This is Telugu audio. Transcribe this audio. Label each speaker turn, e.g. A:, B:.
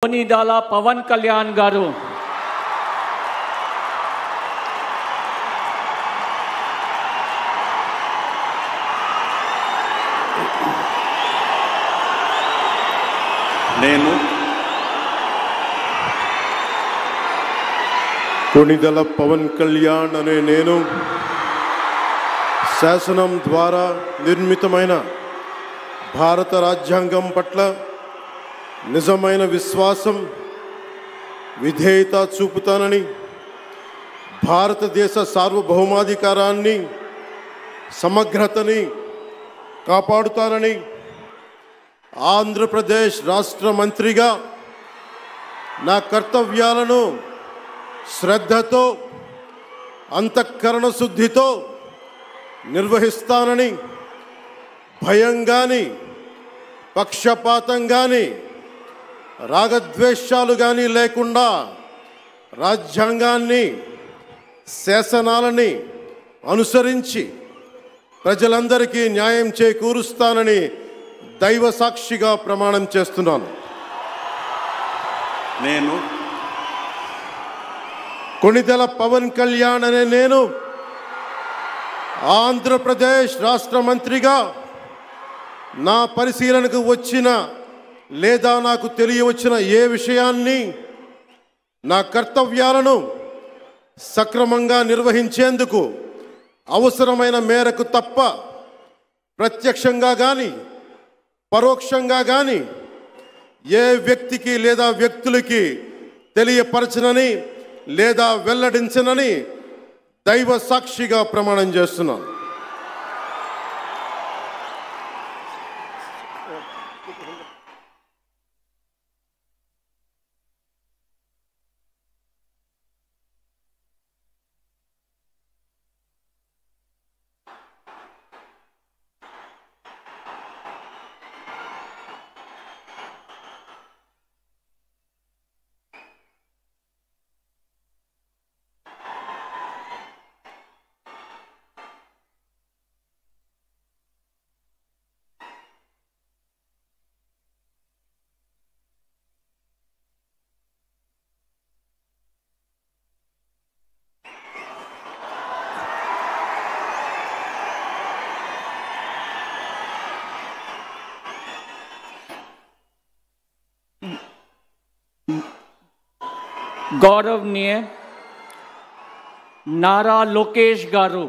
A: కొనిదెల పవన్ కళ్యాణ్ గారు
B: నేను
C: కొనిదెల పవన్ కళ్యాణ్ అనే నేను శాసనం ద్వారా నిర్మితమైన భారత రాజ్యాంగం పట్ల నిజమైన విశ్వాసం విధేయత చూపుతానని, భారతదేశ సార్వభౌమాధికారాన్ని సమగ్రతని కాపాడుతానని, ఆంధ్రప్రదేశ్ రాష్ట్ర మంత్రిగా నా కర్తవ్యాలను శ్రద్ధతో అంతఃకరణ శుద్ధితో నిర్వహిస్తానని, భయం కానీ పక్షపాతం కానీ రాగద్వేషాలు కానీ లేకుండా రాజ్యాంగాన్ని శాసనాలని అనుసరించి ప్రజలందరికీ న్యాయం చేకూరుస్తానని దైవ సాక్షిగా ప్రమాణం చేస్తున్నాను.
B: నేను
C: కొనిదెల పవన్ కళ్యాణ్ అనే నేను ఆంధ్రప్రదేశ్ రాష్ట్ర మంత్రిగా నా పరిశీలనకు వచ్చిన లేదా నాకు తెలియవచ్చిన ఏ విషయాన్ని నా కర్తవ్యాలను సక్రమంగా నిర్వహించేందుకు అవసరమైన మేరకు తప్ప ప్రత్యక్షంగా కానీ పరోక్షంగా కానీ ఏ వ్యక్తికి లేదా వ్యక్తులకి తెలియపరచనని లేదా వెల్లడించనని దైవ సాక్షిగా ప్రమాణం చేస్తున్నాను.
A: गौरवनीय नारा लोकेश गारू